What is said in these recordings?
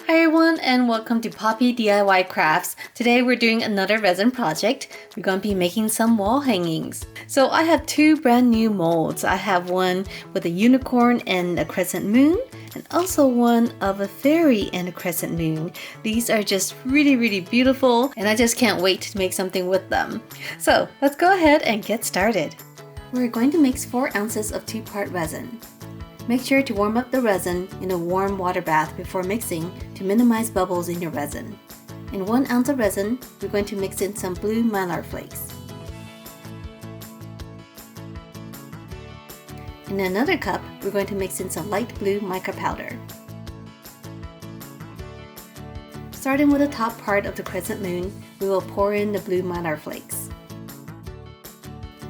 Hi everyone, and welcome to Poppy DIY Crafts. Today we're doing another resin project. We're going to be making some wall hangings. So I have two brand new molds. I have one with a unicorn and a crescent moon, and also one of a fairy and a crescent moon. These are just really beautiful, and I just can't wait to make something with them. So let's go ahead and get started. We're going to mix 4 ounces of 2-part resin. Make sure to warm up the resin in a warm water bath before mixing to minimize bubbles in your resin. In 1 ounce of resin, we're going to mix in some blue mylar flakes. In another cup, we're going to mix in some light blue mica powder. Starting with the top part of the crescent moon, we will pour in the blue mylar flakes.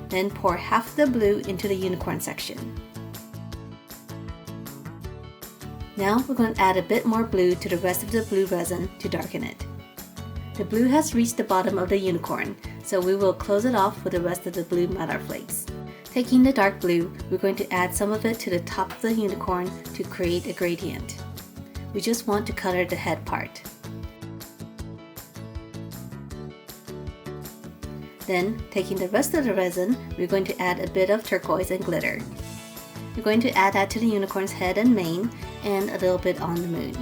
Then pour half the blue into the unicorn section. Now we're going to add a bit more blue to the rest of the blue resin to darken it. The blue has reached the bottom of the unicorn, so we will close it off with the rest of the blue mylar flakes. Taking the dark blue, we're going to add some of it to the top of the unicorn to create a gradient. We just want to color the head part. Then, taking the rest of the resin, we're going to add a bit of turquoise and glitter. We're going to add that to the unicorn's head and mane, and a little bit on the moon.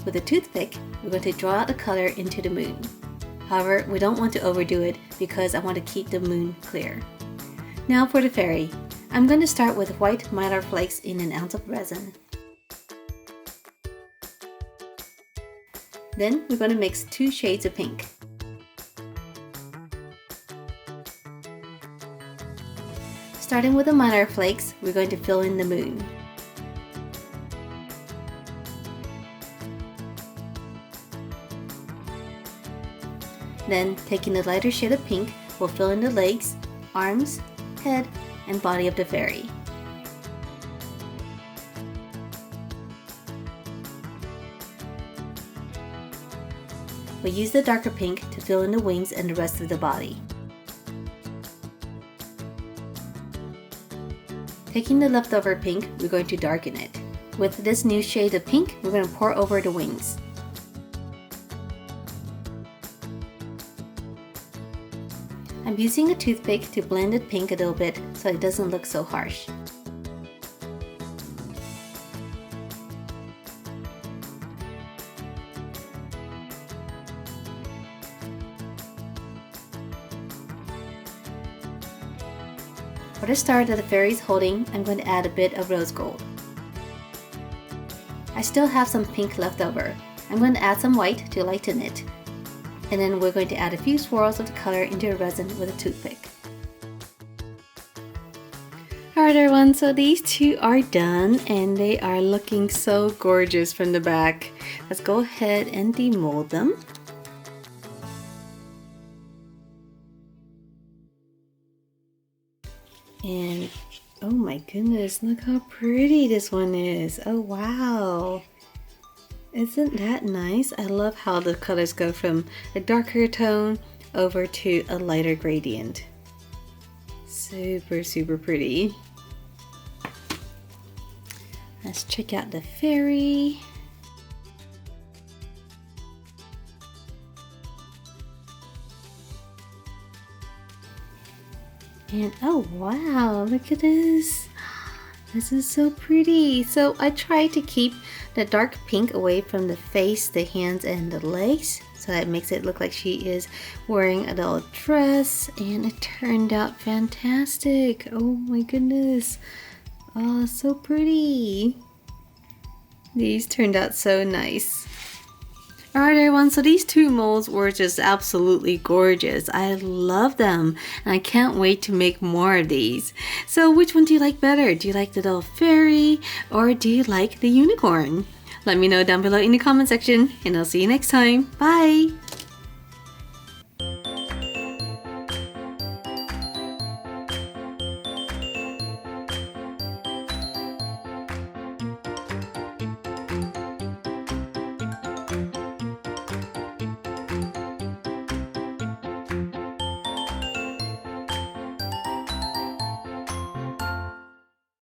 With a toothpick, we're going to draw out the color into the moon. However, we don't want to overdo it because I want to keep the moon clear. Now for the fairy. I'm going to start with white mylar flakes in 1 ounce of resin. Then we're going to mix 2 shades of pink. Starting with the mylar flakes, we're going to fill in the moon. Then, taking the lighter shade of pink, we'll fill in the legs, arms, head, and body of the fairy. We'll use the darker pink to fill in the wings and the rest of the body. Taking the leftover pink, we're going to darken it. With this new shade of pink, we're going to pour over the wings. I'm using a toothpick to blend the pink a little bit so it doesn't look so harsh. For the star that the fairy is holding, I'm going to add a bit of rose gold. I still have some pink left over. I'm going to add some white to lighten it. And then we're going to add a few swirls of the color into the resin with a toothpick. Alright everyone, so these two are done and they are looking so gorgeous from the back. Let's go ahead and demold them. And oh my goodness, look how pretty this one is. Oh wow. Isn't that nice? I love how the colors go from a darker tone over to a lighter gradient. Super pretty. Let's check out the fairy. And oh wow, look at this. This is so pretty. So I tried to keep the dark pink away from the face, the hands, and the legs. So that makes it look like she is wearing a little dress. And it turned out fantastic. Oh my goodness. Oh, so pretty. These turned out so nice. Alright everyone, so these two molds were just absolutely gorgeous. I love them and I can't wait to make more of these. So which one do you like better? Do you like the little fairy or do you like the unicorn? Let me know down below in the comment section and I'll see you next time. Bye!